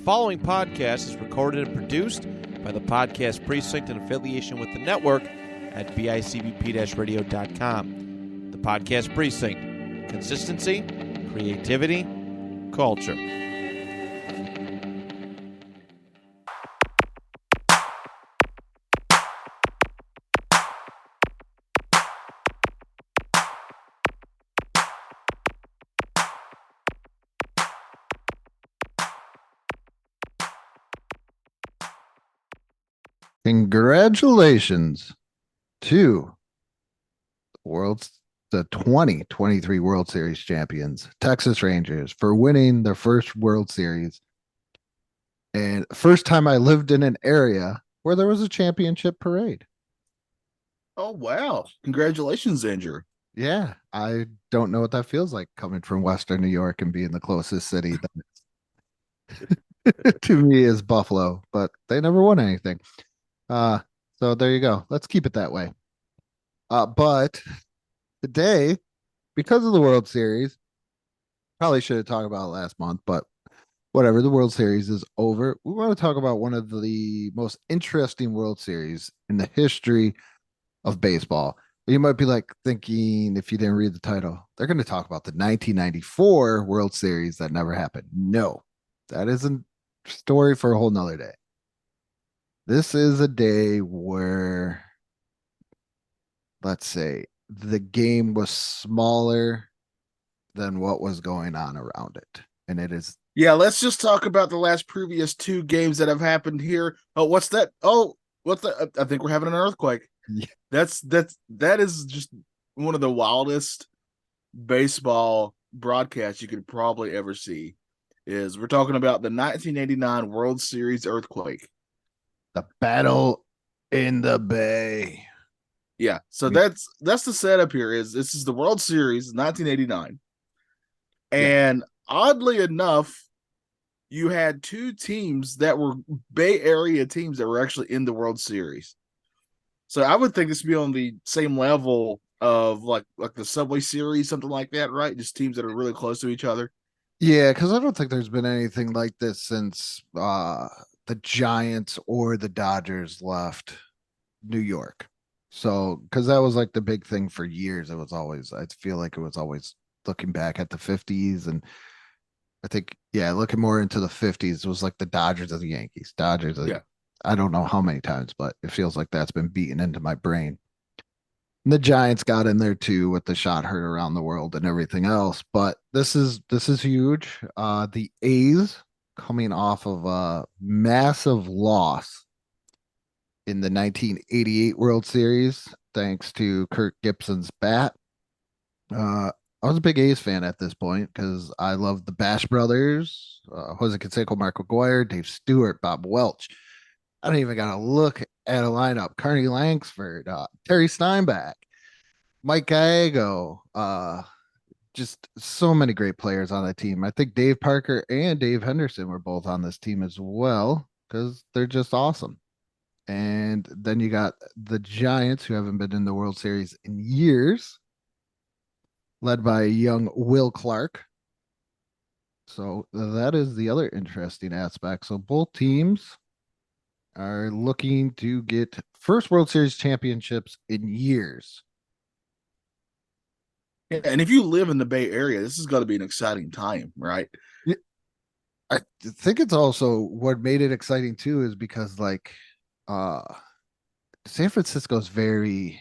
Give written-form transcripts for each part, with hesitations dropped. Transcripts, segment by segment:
following podcast is recorded and produced by the Podcast Precinct in affiliation with the network at bicbp-radio.com. The Podcast Precinct. Consistency, creativity, culture. Congratulations to the 2023 World Series champions, Texas Rangers, for winning their first World Series. And first time I lived in an area where there was a championship parade. Oh, wow. Congratulations, Andrew. Yeah, I don't know what that feels like coming from Western New York and being the closest city that to me is Buffalo, but they never won anything. So there you go. Let's keep it that way. But today, because of the World Series, probably should have talked about it last month, but whatever. The World Series is over. We want to talk about one of the most interesting World Series in the history of baseball. You might be like thinking, if you didn't read the title, they're going to talk about the 1994 World Series that never happened. No, that is a story for a whole nother day. This is a day where, let's say, the game was smaller than what was going on around it. And it is. Yeah, let's just talk about the last previous two games that have happened here. Oh, what's that? Oh, what's that? I think we're having an earthquake. Yeah. That is just one of the wildest baseball broadcasts you could probably ever see. Is we're talking about the 1989 World Series earthquake. The battle in the Bay. Yeah, so that's the setup here. This is the World Series 1989. And oddly enough, you had two teams that were Bay Area teams that were actually in the World Series. So I would think this would be on the same level of like the Subway Series, something like that, right? Just teams that are really close to each other. Yeah, because I don't think there's been anything like this since the Giants or the Dodgers left New York. So, because that was like the big thing for years. It was always, I feel like it was always looking back at the 50s. And I think, looking more into the 50s, it was like the Dodgers and the Yankees. Dodgers, I don't know how many times, but it feels like that's been beaten into my brain. And the Giants got in there too with the shot heard around the world and everything else. But this is huge. The A's coming off of a massive loss in the 1988 World Series, thanks to Kirk Gibson's bat. I was a big A's fan at this point because I loved the Bash Brothers, Jose Canseco, Mark McGuire, Dave Stewart, Bob Welch. I don't even got to look at a lineup. Carney Langsford, Terry Steinbach, Mike Gallego, just so many great players on that team. I think Dave Parker and Dave Henderson were both on this team as well because they're just awesome. And then you got the Giants, who haven't been in the World Series in years, led by young Will Clark. So that is the other interesting aspect. So both teams are looking to get first World Series championships in years. Yeah, and if you live in the Bay Area, this is going to be an exciting time, right? Yeah, I think it's also what made it exciting too is because San Francisco's very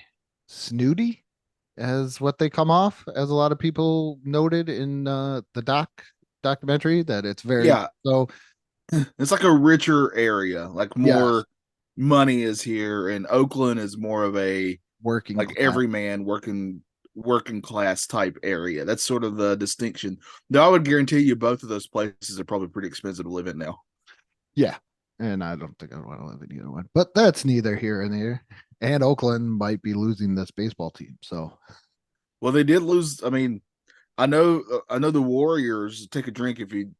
snooty as what they come off, as a lot of people noted in the documentary, that it's very so. It's like a richer area, like more money is here, and Oakland is more of a working, like everyman working class type area. That's sort of the distinction. Though I would guarantee you both of those places are probably pretty expensive to live in now. Yeah. And I don't think I want to live in either one, but that's neither here nor there. And Oakland might be losing this baseball team. So, well, they did lose. I mean, I know the Warriors take a drink if you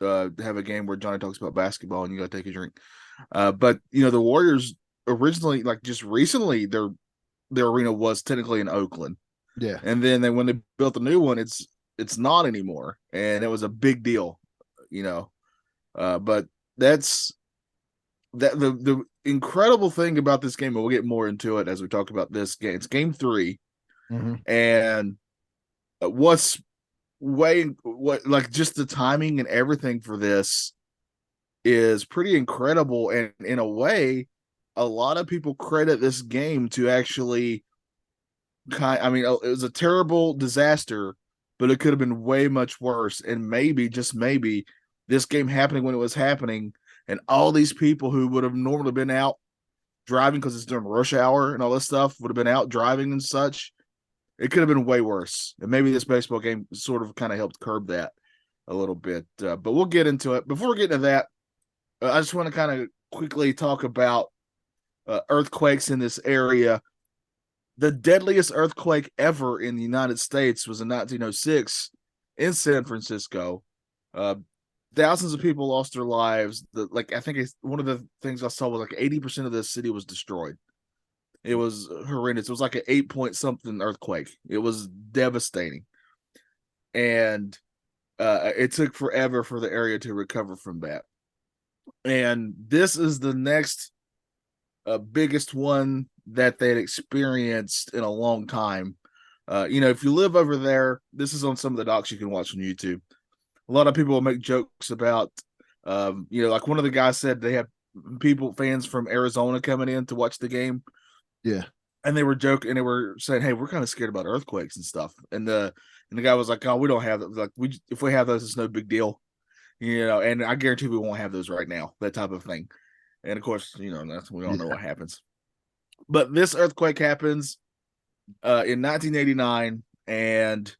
have a game where Johnny talks about basketball and you got to take a drink. But the Warriors originally, like just recently, their arena was technically in Oakland. Yeah. And then when they built the new one, it's not anymore, and it was a big deal, But that's that the incredible thing about this game, and we'll get more into it as we talk about this game. It's game 3, and what's what like just the timing and everything for this is pretty incredible. And in a way, a lot of people credit this game to actually I mean, it was a terrible disaster, but it could have been way much worse. And maybe, just maybe, this game happening when it was happening, and all these people who would have normally been out driving because it's during rush hour and all this stuff would have been out driving and such. It could have been way worse. And maybe this baseball game sort of kind of helped curb that a little bit. But we'll get into it. Before we get into that, I just want to kind of quickly talk about earthquakes in this area. The deadliest earthquake ever in the United States was in 1906 in San Francisco. Thousands of people lost their lives. I think one of the things I saw was like 80% of the city was destroyed. It was horrendous. It was like an 8-point something earthquake. It was devastating. And it took forever for the area to recover from that. And this is the next biggest one that they'd experienced in a long time. If you live over there, this is on some of the docs you can watch on YouTube. A lot of people will make jokes about, like one of the guys said they have fans from Arizona coming in to watch the game. Yeah. And they were joking, and they were saying, "Hey, we're kind of scared about earthquakes and stuff." And the guy was like, "Oh, we don't have that. Like, if we have those, it's no big deal, And I guarantee we won't have those right now. That type of thing. And of course, we all know what happens. But this earthquake happens in 1989, and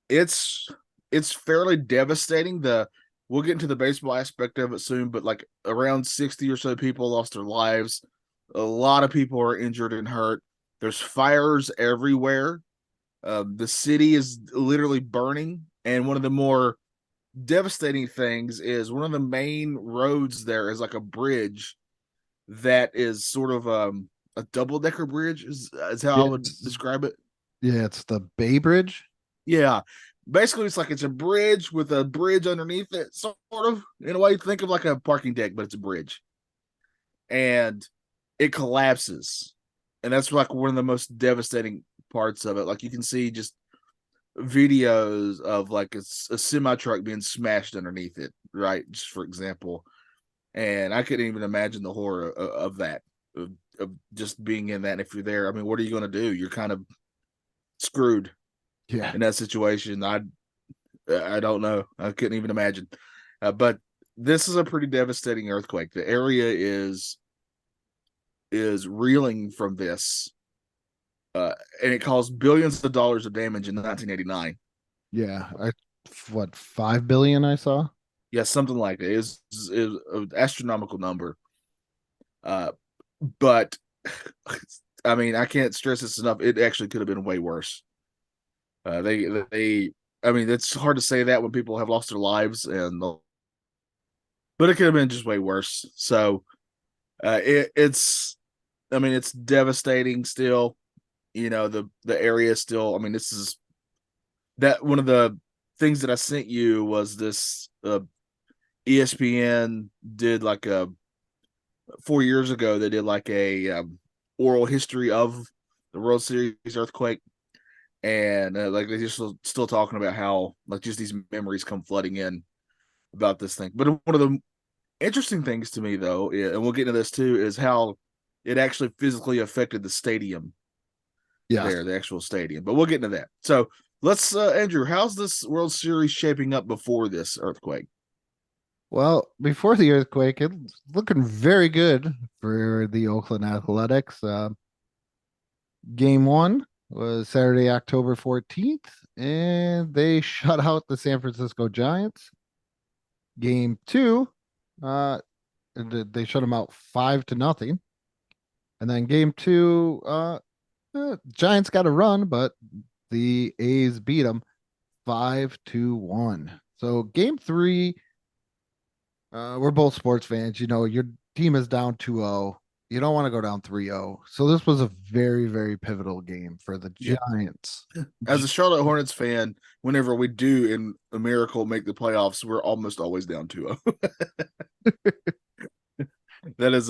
it's fairly devastating. We'll get into the baseball aspect of it soon, but like around 60 or so people lost their lives. A lot of people are injured and hurt. There's fires everywhere. The city is literally burning. And one of the more devastating things is one of the main roads there is like a bridge that is sort of a double-decker bridge is how I would describe it. Yeah, it's the Bay Bridge. Yeah. Basically, it's a bridge with a bridge underneath it, sort of, in a way. Think of like a parking deck, but it's a bridge. And it collapses. And that's like one of the most devastating parts of it. Like you can see just videos of like a semi truck being smashed underneath it, right? Just for example. And I couldn't even imagine the horror of that, of just being in that. And if you're there, I mean, what are you going to do? You're kind of screwed. Yeah. In that situation. I don't know. I couldn't even imagine. But this is a pretty devastating earthquake. The area is reeling from this. And it caused billions of dollars of damage in 1989. Yeah. 5 billion I saw? Yeah, something like that. Is an astronomical number. But I mean, I can't stress this enough. It actually could have been way worse. I mean, it's hard to say that when people have lost their lives, but it could have been just way worse. So, it's devastating still. The area still. I mean, this is that one of the things that I sent you was this. ESPN did like 4 years ago. They did like a oral history of the World Series earthquake. And like they're just still talking about how like just these memories come flooding in about this thing. But one of the interesting things to me, though, and we'll get into this too, is how it actually physically affected the stadium. Yeah. There, the actual stadium. But we'll get into that. So let's, Andrew, how's this World Series shaping up before this earthquake? Well, before the earthquake, it's looking very good for the Oakland Athletics. Game 1 was Saturday, October 14th, and they shut out the San Francisco Giants. Game 2, they shut them out 5-0. And then game 2, Giants got a run, but the A's beat them 5-1. So game 3, we're both sports fans. Your team is down 2-0. You don't want to go down 3-0. So this was a very, very pivotal game for the Giants. As a Charlotte Hornets fan, whenever we do in a miracle make the playoffs, we're almost always down 2-0. That is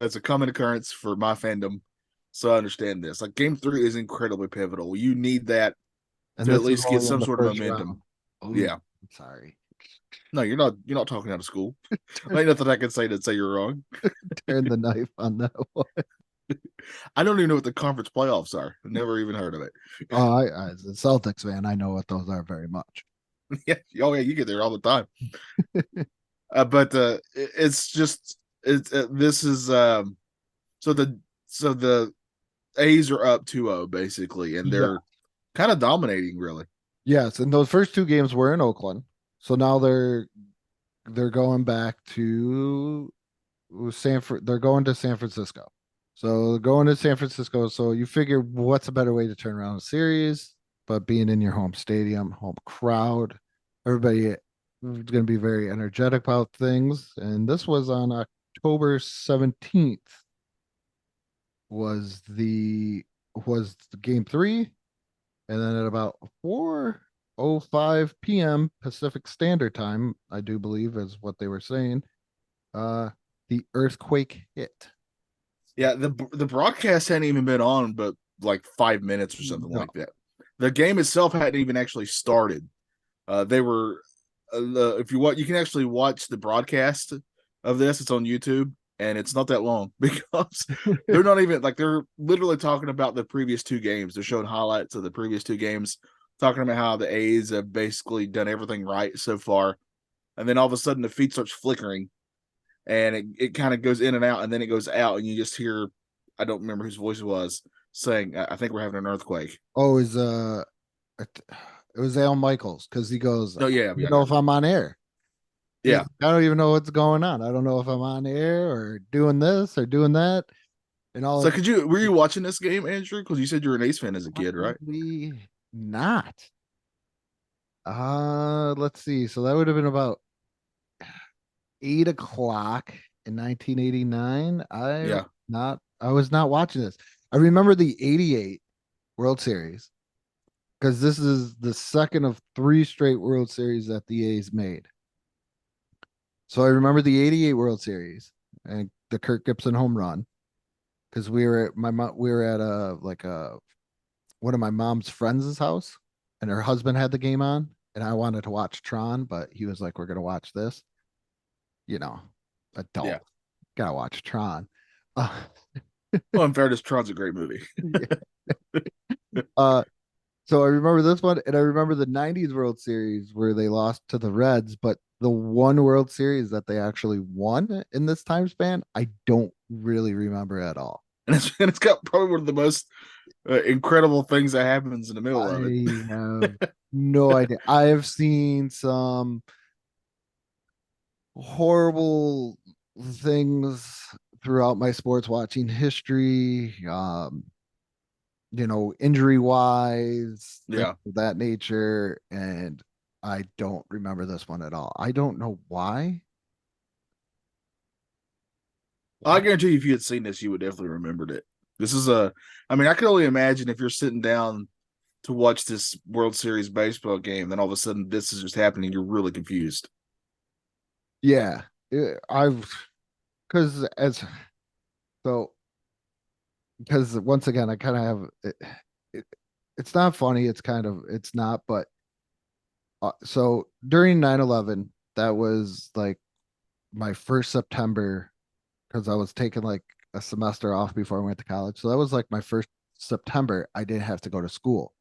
that's a common occurrence for my fandom. So I understand this. Like game 3 is incredibly pivotal. You need that And to at this is least get only in some the sort of first momentum. round. Ooh, Yeah. I'm sorry. No, you're not talking out of school. Ain't nothing I can say to say you're wrong. Turn the knife on that one. I don't even know what the conference playoffs are. I've never even heard of it. Oh, as a Celtics fan, I know what those are very much. Yeah. Oh yeah, you get there all the time. But it's just it's this is so the A's are up 2-0 basically, and Yeah. they're kind of dominating really. Yes, and those first two games were in Oakland. So now they're going back to they're going to San Francisco. So they're going to San Francisco. So you figure what's a better way to turn around a series, but being in your home stadium, home crowd, everybody is going to be very energetic about things. And this was on October 17th was the game three. And then at about 4:05 p.m. Pacific Standard Time, I do believe is what they were saying, uh, the earthquake hit. Yeah, the broadcast hadn't even been on but like 5 minutes or something No. like that. The game itself hadn't even actually started. They were if you want, you can actually watch the broadcast of this. It's on YouTube, and it's not that long because they're not even like they're literally talking about the previous two games. They're showing highlights of the previous two games, talking about how the A's have basically done everything right so far, and then all of a sudden the feed starts flickering, and it kind of goes in and out, and then it goes out, and you just hear I don't remember whose voice it was saying, "I think we're having an earthquake." Oh, it was Al Michaels because he goes, Oh I yeah, don't yeah, even know if I'm on air. He's yeah. like, I don't even know what's going on. I don't know if I'm on air or doing this or doing that. And all So of were you watching this game, Andrew? Because you said you were an Ace fan as a kid, right? probably not. Let's see. So that would have been about 8 o'clock in 1989. Yeah. I was not watching this. I remember the 88 World Series because this is the second of three straight World Series that the A's made. So I remember the 88 World Series and the Kirk Gibson home run because we were at one of my mom's friends' house and her husband had the game on and I wanted to watch Tron, but he was like, we're gonna watch this, you know, Yeah. adult. Gotta watch Tron. Uh, Well, in fairness, Tron's a great movie. uh so I remember this one and I remember the 90s World Series where they lost to the Reds, but the one World Series that they actually won in this time span, I don't really remember at all. And it's got probably one of the most incredible things that happens in the middle of it. I have no idea. I have seen some horrible things throughout my sports watching history. Injury wise, things Yeah. of that nature. And I don't remember this one at all. I don't know why. I Why? guarantee you, if you had seen this, you would definitely remembered it. I mean, I can only imagine if you're sitting down to watch this World Series baseball game, then all of a sudden this is just happening. You're really confused. Yeah. I've, because as, so, because once again, I kind of have, it, it's not funny. It's not, but so during 9/11, that was like my first September because I was taking like a semester off before I went to college. So that was like my first September. I didn't have to go to school.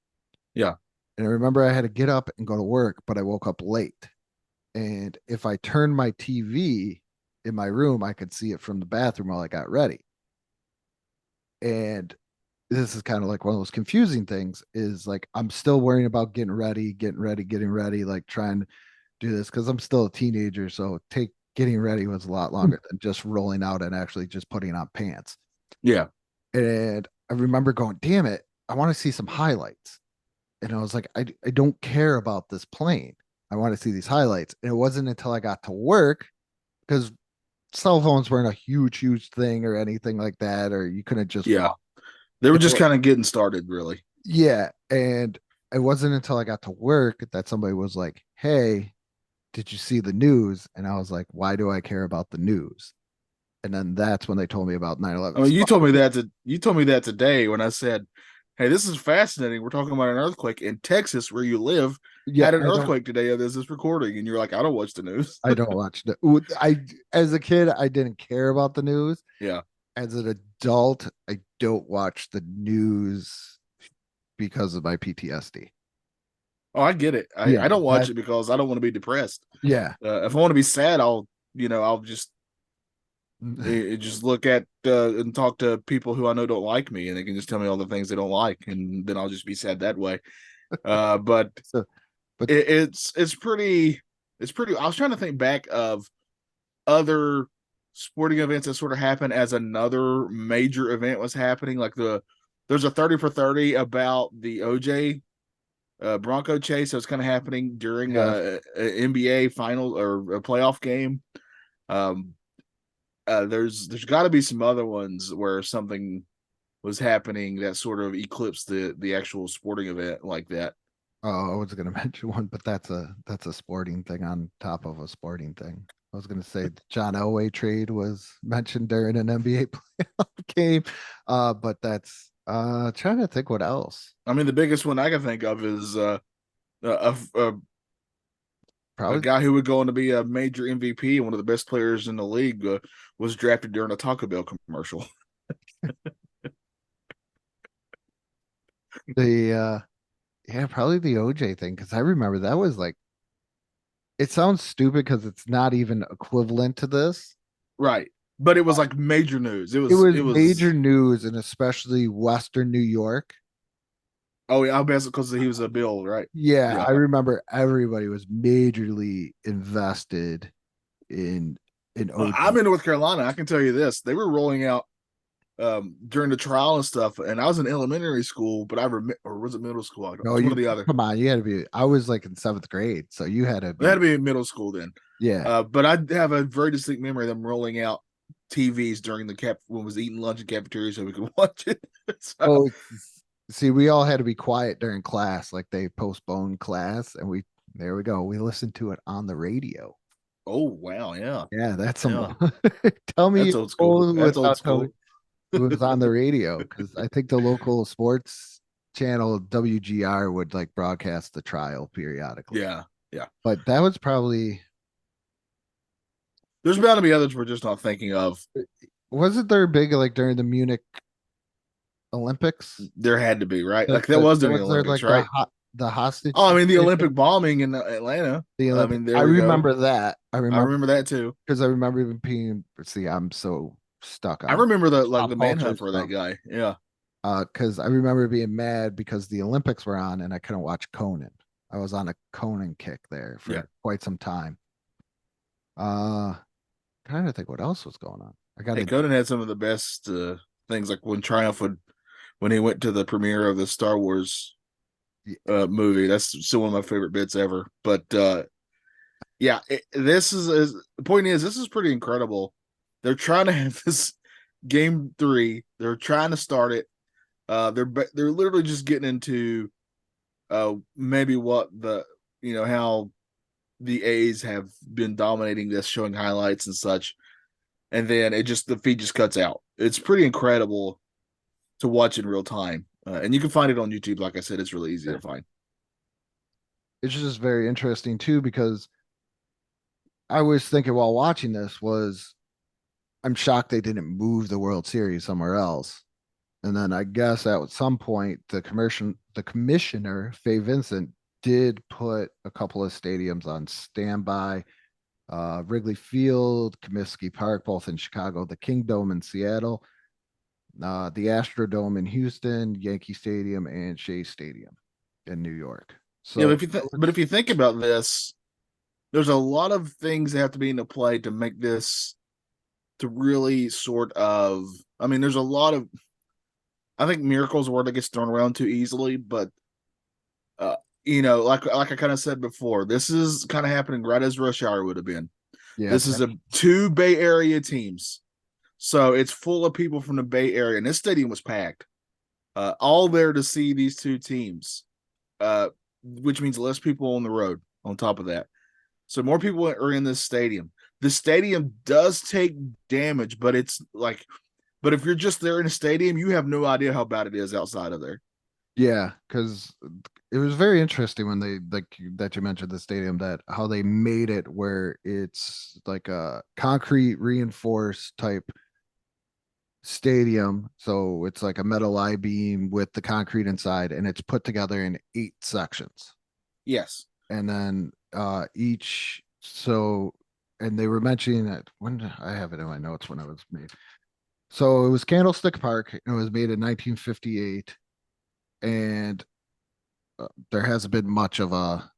Yeah. And I remember I had to get up and go to work, but I woke up late. And if I turned my TV in my room, I could see it from the bathroom while I got ready. And this is kind of like one of those confusing things is like I'm still worrying about getting ready, like trying to do this because I'm still a teenager. So getting ready was a lot longer than just rolling out and actually just putting on pants. Yeah. And I remember going, damn it, I want to see some highlights. And I was like, I don't care about this plane. I want to see these highlights. And it wasn't until I got to work because cell phones weren't a huge thing or anything like that, or you couldn't just Yeah. walk. They were just kind of getting started, really. Yeah. And it wasn't until I got to work that somebody was like, hey, did you see the news? And I was like, why do I care about the news? And then that's when they told me about 9/11. I mean, you told me that today when I said, "Hey, this is fascinating. We're talking about an earthquake in Texas, where you live, Yeah, had an earthquake today as this recording," and you're like, "I don't watch the news." I don't watch the. I as a kid, I didn't care about the news. Yeah. As an adult, I don't watch the news because of my PTSD. Oh, I get it. Yeah, I don't watch it because I don't want to be depressed. yeah. If I want to be sad, I'll just look at and talk to people who I know don't like me, and they can just tell me all the things they don't like, and then I'll just be sad that way. But So, but it's pretty. I was trying to think back of other sporting events that sort of happened as another major event was happening. Like there's a 30 for 30 about the OJ Bronco chase that was kind of happening during yeah, a NBA final or a playoff game. Um, there's got to be some other ones where something was happening that sort of eclipsed the actual sporting event like that. oh, I was going to mention one, but that's a sporting thing on top of a sporting thing. I was going to say the John Elway trade was mentioned during an NBA playoff game, but that's trying to think what else. I mean, the biggest one I can think of is a, a a Probably guy who would go on to be a major MVP and one of the best players in the league was drafted during a Taco Bell commercial. the yeah, probably the OJ thing because I remember that was like it sounds stupid because it's not even equivalent to this. Right. But it was like major news. It It was was it major was news and especially Western New York. oh yeah, I bet because he was a Bill, right? Yeah, Yeah. I remember everybody was majorly invested in I'm OJ. in North Carolina. I can tell you this. They were rolling out during the trial and stuff, and I was in elementary school, but or was it middle school? I don't, it No, was one or you the other. come on, you had to be. I was like in seventh grade, so you had to It had to be. be in middle school then. Yeah. But I have a very distinct memory of them rolling out TVs during the when was eating lunch in cafeteria so we could watch it. So, Oh, see, we all had to be quiet during class, like they postponed class, and we there we go. We listened to it on the radio. oh wow, yeah, Yeah, that's yeah, some. Tell me that's you're old school. old That's old without telling me school. it was on the radio because I think the local sports channel WGR would like broadcast the trial periodically. Yeah, yeah. But that was probably There's bound to be others we're just not thinking of. wasn't there big like during the Munich Olympics? There had to be right. Like that was during the Was there Olympics, like right? the hostage Oh, I mean the situation? Olympic bombing in Atlanta. The I Olympic. mean, I there we go. remember that. I I remember remember that too. because I remember even being. See, I'm so stuck I on remember the pop culture manhunt for that stuff. guy. Yeah. Because I remember being mad because the Olympics were on and I couldn't watch Conan. I was on a Conan kick there for Yeah. quite some time. Uh, Trying to think what else was going on. I got Hey, it. Conan had some of the best things, like when he went to the premiere of the Star Wars movie. That's still one of my favorite bits ever. But yeah, the point is this is pretty incredible. They're trying to have this game 3. They're trying to start it. They're literally just getting into maybe what how the A's have been dominating this, showing highlights and such, and then the feed just cuts out. It's pretty incredible to watch in real time, and you can find it on YouTube. Like I said, it's really easy to find. It's just very interesting too because I was thinking while watching this was I'm shocked they didn't move the World Series somewhere else. And then I guess at some point the commissioner, Faye Vincent, did put a couple of stadiums on standby. Wrigley Field, Comiskey Park, both in Chicago, the Kingdome in Seattle, the Astrodome in Houston, Yankee Stadium, and Shea Stadium in New York. Yeah, So, but if you think about this, there's a lot of things that have to be into play to make this to really sort of. I mean, there's a lot of. I think miracles a word that gets thrown around too easily, but uh, like I kind of said before, this is kind of happening right as rush hour would have been. yeah, This is a 2 Bay Area teams, so it's full of people from the Bay Area, and this stadium was packed, all there to see these two teams, which means less people on the road. On top of that, so more people are in this stadium. the stadium does take damage, but it's like, but if you're just there in a stadium, you have no idea how bad it is outside of there. Yeah, because it was very interesting when they like that you mentioned the stadium, that how they made it where it's like a concrete reinforced type stadium. So it's like a metal I-beam with the concrete inside, and it's put together in 8 sections. Yes. And then each so and they were mentioning that when I have it in my notes when it was made. So it was Candlestick Park, and it was made in 1958, and there hasn't been much of a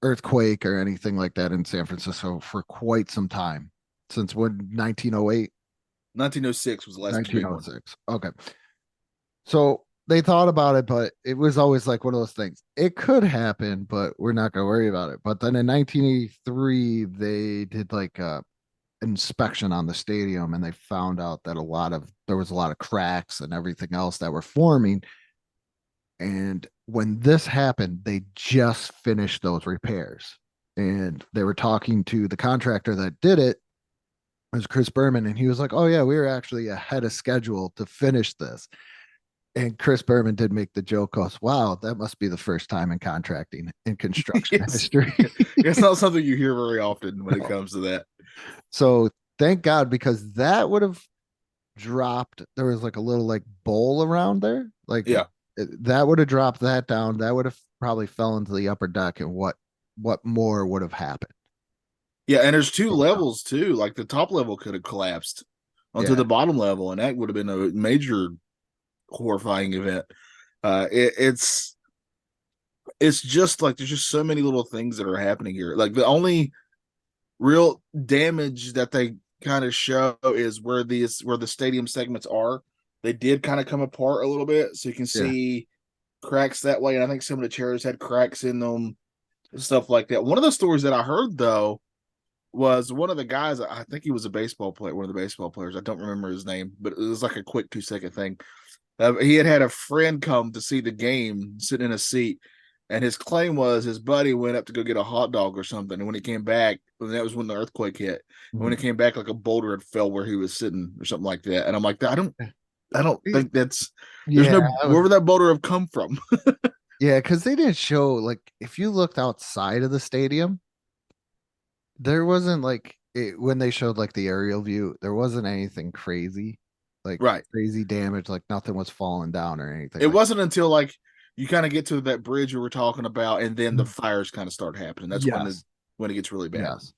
earthquake or anything like that in San Francisco for quite some time, since when 1908. 1906 was the last big one. 1906. Okay. So they thought about it, but it was always like one of those things. It could happen, but we're not going to worry about it. But then in 1983, they did like a inspection on the stadium, and they found out that there was a lot of cracks and everything else that were forming. And when this happened, they just finished those repairs. And they were talking to the contractor that did it. It was Chris Berman, and he was like, "Oh yeah, we were actually ahead of schedule to finish this." And Chris Berman did make the joke, "Goes, wow, that must be the first time in contracting in construction history." It's not something you hear very often when it comes to that. So thank God, because that would have dropped. There was like a little like bowl around there, like Yeah. that would have dropped that down. That would have probably fell into the upper deck, and what more would have happened? Yeah, and there's two levels too. Like the top level could have collapsed onto the bottom level, and that would have been a major horrifying event. It's just like there's just so many little things that are happening here. Like the only real damage that they kind of show is where the stadium segments are. They did kind of come apart a little bit, so you can Yeah. see cracks that way. And I think some of the chairs had cracks in them and stuff like that. One of the stories that I heard though was one of the guys. I think he was a baseball player, one of the baseball players. I don't remember his name, but it was like a quick 2-second thing. He had a friend come to see the game, sitting in a seat, and his claim was his buddy went up to go get a hot dog or something, and when he came back, and that was when the earthquake hit. And when he came back, like a boulder had fell where he was sitting or something like that. And I'm like, I don't think there's Yeah, no where would that boulder have come from? yeah, because they didn't show, like, if you looked outside of the stadium, there wasn't like when they showed like the aerial view, there wasn't anything crazy, like Right. crazy damage, like nothing was falling down or anything. It Like wasn't until like you kind of get to that bridge we were talking about, and then the fires kind of start happening. That's yes, when it gets really bad. yes,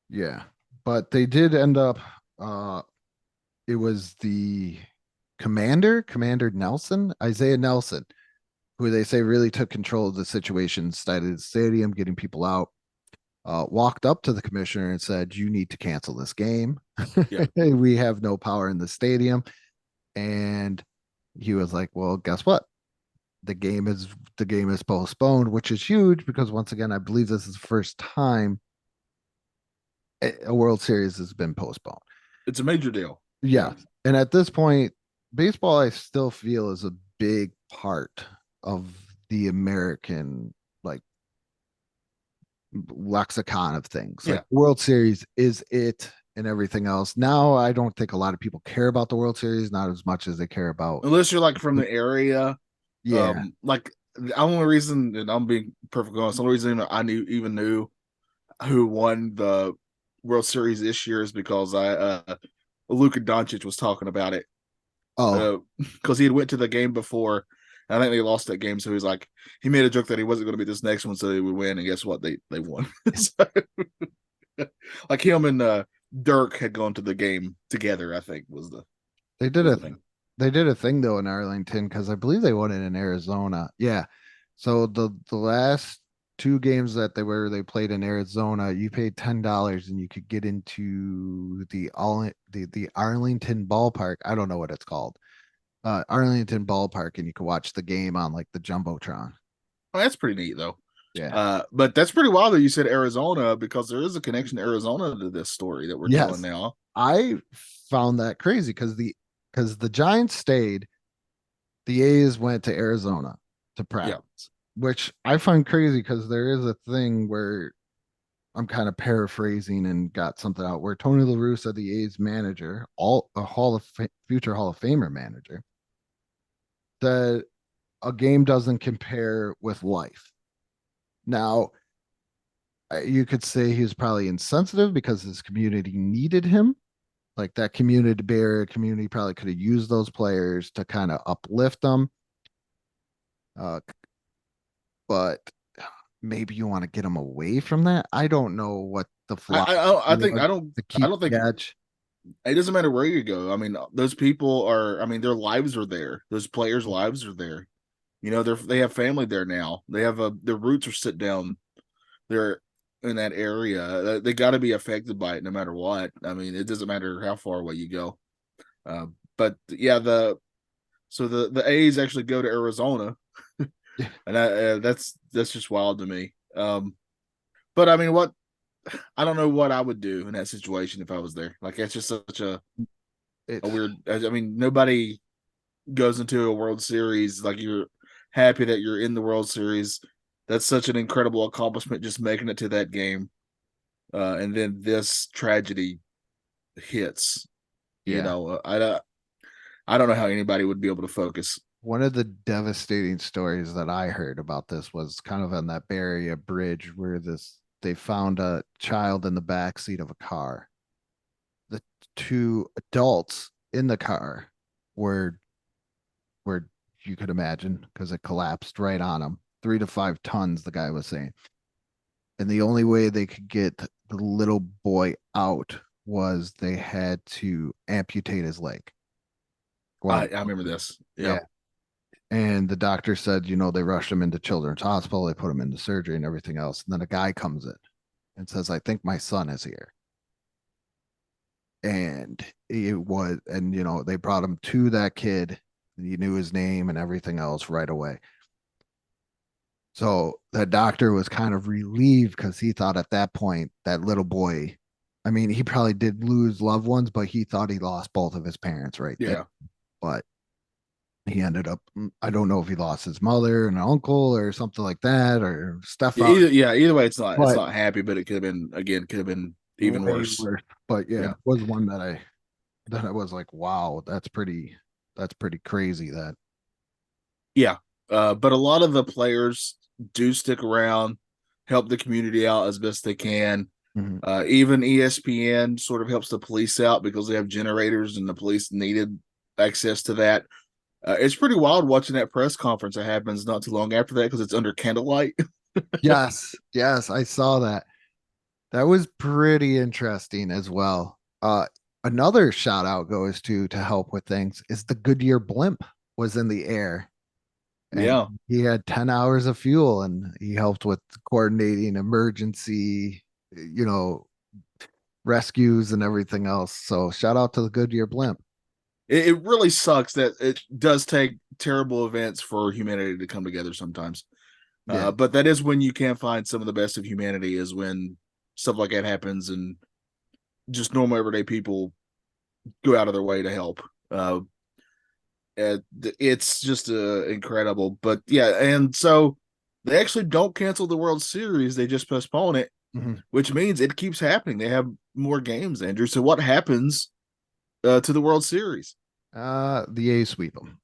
yeah. But they did end up. It was the Commander Nelson, Isaiah Nelson, who they say really took control of the situation, started the stadium, getting people out. Walked up to the commissioner and said, "You need to cancel this game. Yeah. We have no power in the stadium." And he was like, "Well, guess what? The game is postponed," which is huge because once again, I believe this is the first time a World Series has been postponed. It's a major deal. Yeah. And at this point, baseball, I still feel, is a big part of the American, like, lexicon of things. Yeah. Like, World Series is it, and everything else. Now, I don't think a lot of people care about the World Series, not as much as they care about. Unless you're like from the area. Yeah. Like the only reason, and I'm being perfectly honest, the only reason I even knew who won the World Series this year is because Luka Doncic was talking about it. Oh, Because he had went to the game before. And I think they lost that game, so he's like, he made a joke that he wasn't going to be this next one, so they would win. And guess what? They won. So, like him and Dirk had gone to the game together. I think was the they did was a the thing. they did a thing though in Arlington, because I believe they won it in Arizona. Yeah. So the last 2 games that they played in Arizona, you paid $10 and you could get into the Arlington ballpark. I don't know what it's called. Arlington ballpark, and you could watch the game on like the Jumbotron. Oh, that's pretty neat though. Yeah. But that's pretty wild that you said Arizona, because there is a connection to Arizona to this story that we're telling Yes. now. I found that crazy because the Giants stayed, the A's went to Arizona to practice, which I find crazy because there is a thing where I'm kind of paraphrasing and got something out where Tony La Russa, the A's manager, future Hall of Famer manager, said a game doesn't compare with life. Now, you could say he was probably insensitive because his community needed him. Like that community barrier community probably could have used those players to kind of uplift them. Uh, but maybe you want to get them away from that. I don't know what the I philosophy think was to I keep don't think the edge. it doesn't matter where you go. I mean, those people are. I mean, their lives are there. Those players' lives are there. You know, they have family there now. They have their roots are sit down there in that area. They got to be affected by it no matter what. I mean, it doesn't matter how far away you go. But yeah, the A's actually go to Arizona, and that's just wild to me. But I mean, what I don't know what I would do in that situation if I was there. Like that's just such It, a weird. I mean, nobody goes into a World Series like you're happy that you're in the World Series. That's such an incredible accomplishment just making it to that game. And then this tragedy hits. You yeah. know, I don't know how anybody would be able to focus. One of the devastating stories that I heard about this was kind of on that Bay Area bridge where they found a child in the back seat of a car. The two adults in the car were where you could imagine because it collapsed right on them. 3 to 5 tons, the guy was saying. And the only way they could get the little boy out was they had to amputate his leg. I remember this. Yeah. Yeah. And the doctor said, they rushed him into Children's Hospital. They put him into surgery and everything else. And then a guy comes in and says, I think my son is here. And they brought him to that kid. And he knew his name and everything else right away. So the doctor was kind of relieved because he thought at that point, that little boy, I mean, he probably did lose loved ones, but he thought he lost both of his parents right Yeah. there. But he ended up, I don't know if he lost his mother and an uncle or something like that or Stefan. Either way, it's But not happy, but it could have been even way worse. But yeah, Yeah. it was one that I was like, wow, that's pretty crazy that. Yeah. But a lot of the players do stick around, help the community out as best they can. Mhm. Even ESPN sort of helps the police out because they have generators and the police needed access to that. It's pretty wild watching that press conference that happens not too long after that because it's under candlelight. Yes, I saw that. That was pretty interesting as well. Another shout out goes to help with things is the Goodyear blimp was in the air and Yeah. he had 10 hours of fuel and he helped with coordinating emergency, you know, rescues and everything else. So shout out to the Goodyear blimp. It really sucks that it does take terrible events for humanity to come together sometimes. Yeah. But that is when you can find some of the best of humanity is when stuff like that happens and just normal everyday people go out of their way to help. It's just incredible. But yeah, and so they actually don't cancel the World Series; they just postpone it, which means it keeps happening. They have more games, Andrew. So what happens to the World Series? The A's sweep them.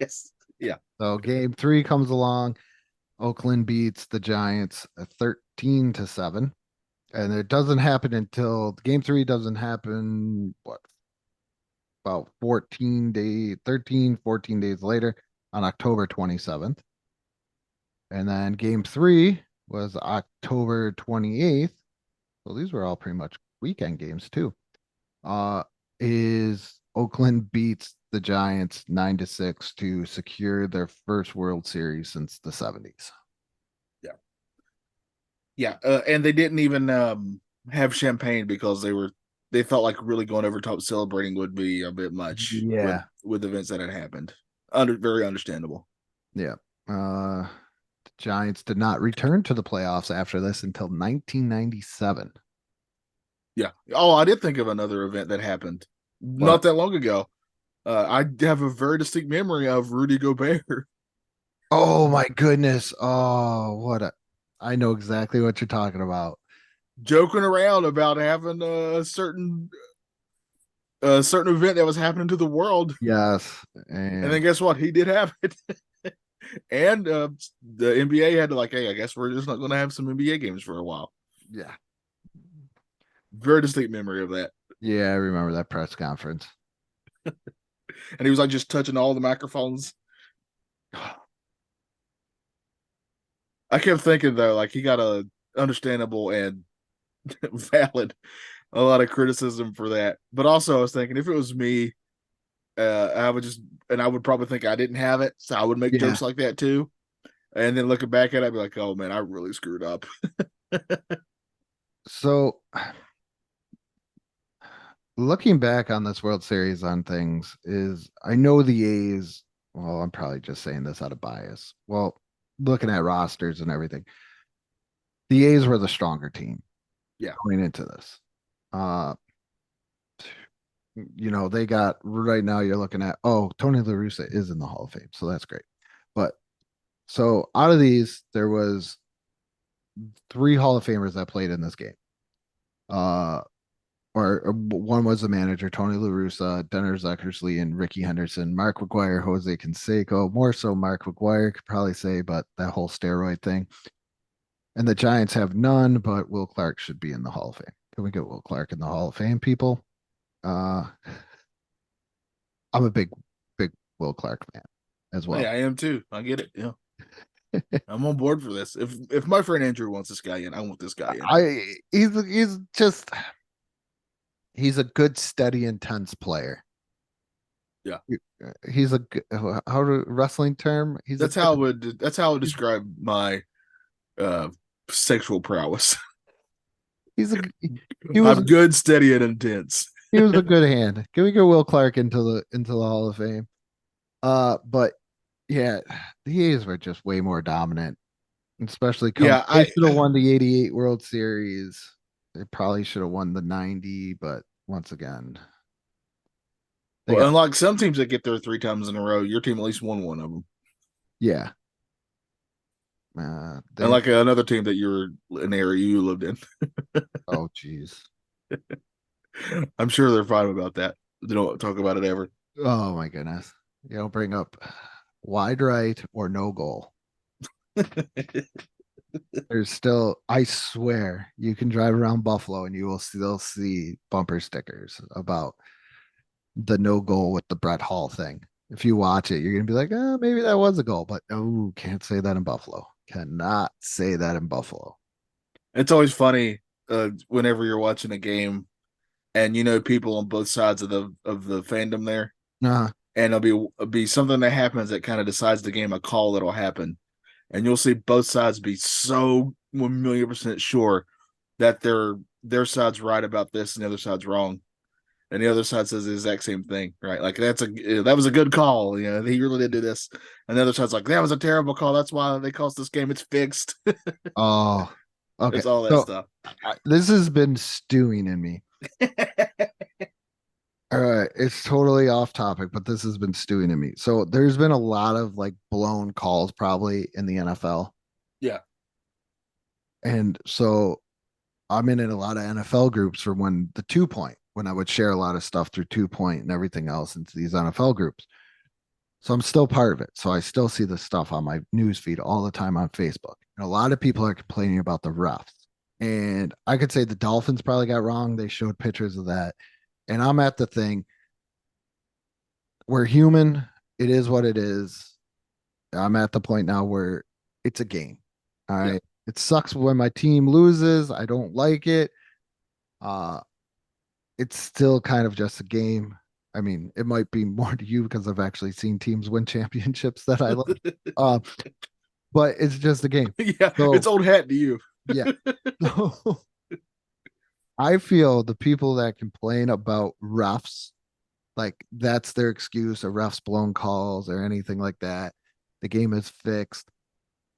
Yes, yeah. So game 3 comes along. Oakland beats the Giants 13-7. And it doesn't happen until game 3 doesn't happen, about 14 days later on October 27th. And then game 3 was October 28th. So these were all pretty much weekend games too. Is Oakland beats the Giants 9-6 to secure their first World Series since the 70s. Yeah, and they didn't even have champagne because they felt like really going over top celebrating would be a bit much Yeah. with events that had happened. Very understandable. Yeah. The Giants did not return to the playoffs after this until 1997. Yeah. Oh, I did think of another event that happened But not that long ago. I have a very distinct memory of Rudy Gobert. oh my goodness. I know exactly what you're talking about. joking around about having a certain event that was happening to the world, Yes, and then and guess what? He did have it, and the NBA had to like, hey, I guess we're just not going to have some NBA games for a while. yeah, Very distinct memory of that, yeah, I remember that press conference. and he was like just touching all the microphones. I kept thinking though, like he got a understandable and valid a lot of criticism for that, but also I was thinking if it was me, I would just and I would probably think I didn't have it, so I would make Yeah. jokes like that too. And then looking back at it, I'd be like, "Oh man, I really screwed up." So looking back on this World Series on things is I know the A's, well, I'm probably just saying this out of bias. Well, looking at rosters and everything, the A's were the stronger team Yeah, going into this. Uh, they got right now you're looking at, oh, Tony La Russa is in the Hall of Fame, so that's great. But so out of these, there was three Hall of Famers that played in this game. Uh, or one was the manager, Tony La Russa, Dennis Eckersley, and Ricky Henderson. Mark McGuire, Jose Canseco, more so Mark McGuire could probably say, but that whole steroid thing. And the Giants have none, but Will Clark should be in the Hall of Fame. Can we get Will Clark in the Hall of Fame, people? Uh, I'm a big Will Clark fan as hey, well. I am too. I get it. Yeah, I'm on board for this. If my friend Andrew wants this guy in, I want this guy in. He's just he's a good, steady, intense player. Yeah, He's a how to wrestling term. that's how I would describe my uh sexual prowess. he's a he was I'm good, steady, and intense. he was a good hand. Can we get Will Clark into the Hall of Fame? But yeah, the A's were just way more dominant, especially come. Yeah, They I should have won the '88 World Series. They probably should have won the '90, but once again, they well, got unlike some teams that get there 3 times in a row, your team at least won one of them. yeah. And They like another team that you're an area you lived in. oh geez. I'm sure they're fine about that. They don't talk about it ever. Oh my goodness. You don't bring up wide right or no goal. There's still, I swear, you can drive around Buffalo and you will still see bumper stickers about the no goal with the Brett Hall thing. If you watch it, you're gonna be like, oh, maybe that was a goal, but oh, can't say that in Buffalo. Cannot say that in Buffalo. It's always funny whenever you're watching a game and you know people on both sides of the fandom there, Uh, and it'll be something that happens that kind of decides the game, a call that'll happen, and you'll see both sides be so 1,000,000% sure that their side's right about this and the other side's wrong, and the other side says the exact same thing, right? Like that was a good call, he really did do this, and the other side's like that was a terrible call. That's why they cost this game. It's fixed. oh, okay. It's all that So stuff. this has been stewing in me. All right, it's totally off topic, but this has been stewing in me. So there's been a lot of like blown calls probably in the NFL. Yeah, And so I'm in a lot of NFL groups for when the 2 point, when I would share a lot of stuff through 2 point and everything else into these NFL groups. So I'm still part of it. So I still see this stuff on my news feed all the time on Facebook. And a lot of people are complaining about the refs. And I could say the Dolphins probably got wrong. They showed pictures of that. And I'm at the thing. We're human. It is what it is. I'm at the point now where it's a game. All yeah. right. It sucks when my team loses. I don't like it. Uh, it's still kind of just a game. I mean, it might be more to you because I've actually seen teams win championships that I like. Uh, but it's just a game. Yeah, So it's old hat to you. yeah. So I feel the people that complain about refs, like that's their excuse, or refs blown calls or anything like that. The game is fixed.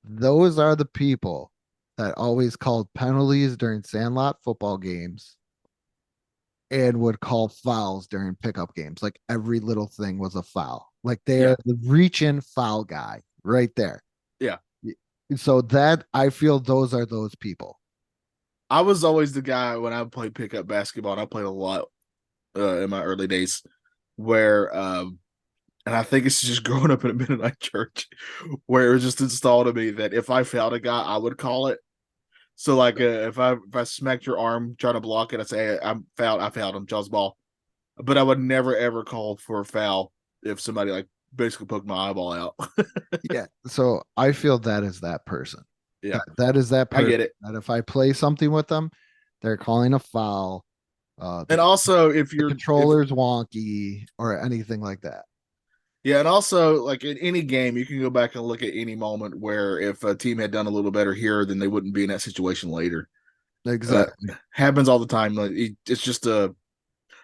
Those are the people that always called penalties during sandlot football games and would call fouls during pickup games. Like every little thing was a foul. Like Yeah, they're the reach in foul guy right there. yeah. So that I feel those are those people. I was always the guy when I played pickup basketball, and I played a lot in my early days, where and I think it's just growing up in a Mennonite church, where it was just installed in me that if I fouled a guy, I would call it. So like if I smacked your arm trying to block it, I'd say, hey, I'm fouled. I fouled him, Jaws ball. But I would never ever call for a foul if somebody like basically poked my eyeball out. Yeah. So I feel that is that person. Yeah, That is that I person get it. that if I play something with them, they're calling a foul. The And also the controller's wonky or anything like that. yeah, and also like in any game, you can go back and look at any moment where if a team had done a little better here, then they wouldn't be in that situation later. Uh, Exactly. happens all the time. Like, it's just that's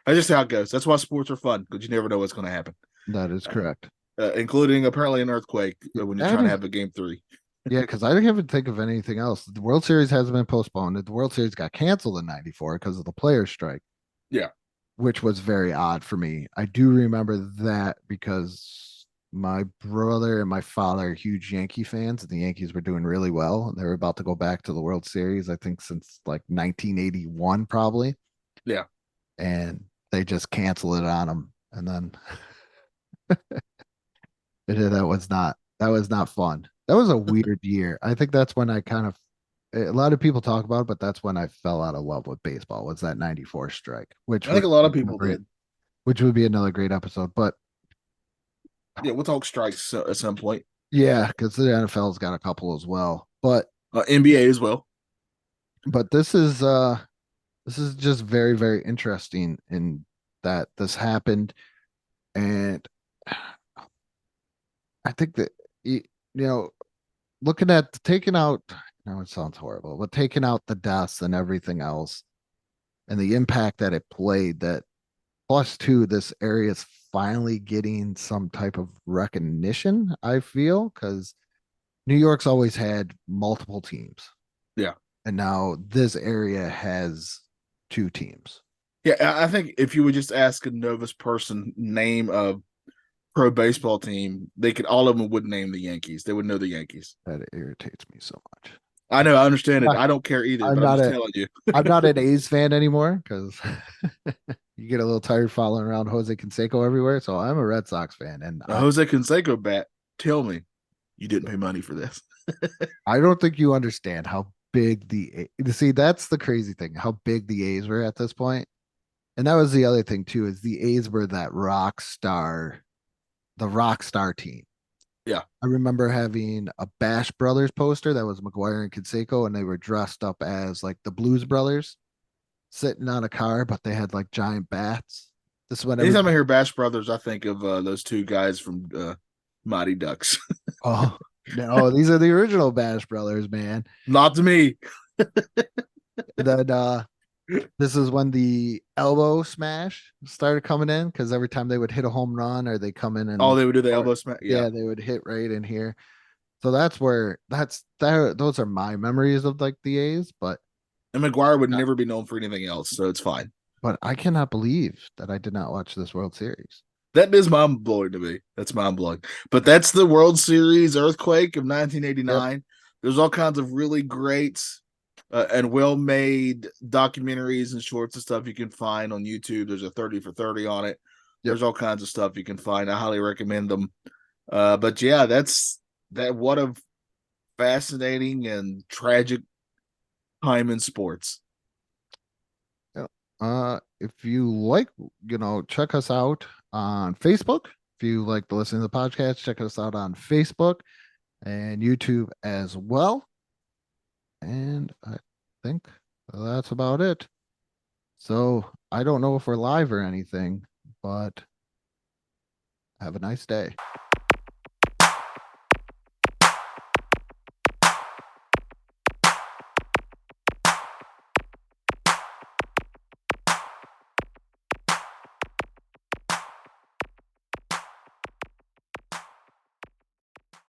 just how it goes. That's why sports are fun because you never know what's going to happen, That is correct. including apparently an earthquake when you're I trying to don't, have a game three. yeah, because I don't even think of anything else. The World Series hasn't been postponed. The World Series got canceled in '94 because of the players' strike, Yeah, which was very odd for me. I do remember that because my brother and my father are huge Yankee fans, and the Yankees were doing really well, and they were about to go back to the World Series, I think since like 1981, probably, yeah. and they just canceled it on them. And then that was not fun. That was a weird year. I think that's when I kind of a lot of people talk about it, but that's when I fell out of love with baseball. Was that '94 strike, which I think would a lot be of people did. which would be another great episode. But Yeah, we'll talk strikes at some point. yeah, because the NFL's got a couple as well. NBA as well. But this is just very, very interesting in that this happened. And I think that you know, looking at taking out, now it sounds horrible, but taking out the deaths and everything else and the impact that it played, that plus two, this area is finally getting some type of recognition, I feel, because New York's always had multiple teams. Yeah. And now this area has two teams. Yeah, I think if you would just ask a novice person name a pro baseball team, they could all of them would name the Yankees. They would know the Yankees. That irritates me so much. I know, I understand it. I don't care either, I'm but I'm not just a telling you. I'm not an A's fan anymore because you get a little tired following around Jose Canseco everywhere. So I'm a Red Sox fan, and A Jose Canseco bat. Tell me, you didn't pay money for this. I don't think you understand how big see, that's the crazy thing, how big the A's were at this point. And that was the other thing too, is the A's were that the rock star team. Yeah, I remember having a Bash Brothers poster that was McGuire and Canseco, and they were dressed up as like the Blues Brothers sitting on a car, but they had like giant bats. This is when anytime I everybody, hear Bash Brothers, I think of those two guys from Mighty Ducks. oh no, these are the original Bash Brothers, man. Not to me. Then this is when the elbow smash started coming in because every time they would hit a home run or they come in Oh, and they would do the or elbow smash. Yeah, yeah, they would hit right in here. So that's where that's there. Those are my memories of like the A's, and McGuire would never be known for anything else, so it's fine. but I cannot believe that I did not watch this World Series. That is mind blowing to me. That's mind blowing. But that's the World Series earthquake of Yep. 1989. There's all kinds of really great and well made documentaries and shorts and stuff you can find on YouTube. There's a 30 for 30 on it. Yep. There's all kinds of stuff you can find. I highly recommend them. But yeah, that's that. What a fascinating and tragic time in sports. Yep. If you like, check us out on Facebook. If you like to listen to the podcast, check us out on Facebook and YouTube as well. And I think that's about it. So I don't know if we're live or anything, but have a nice day.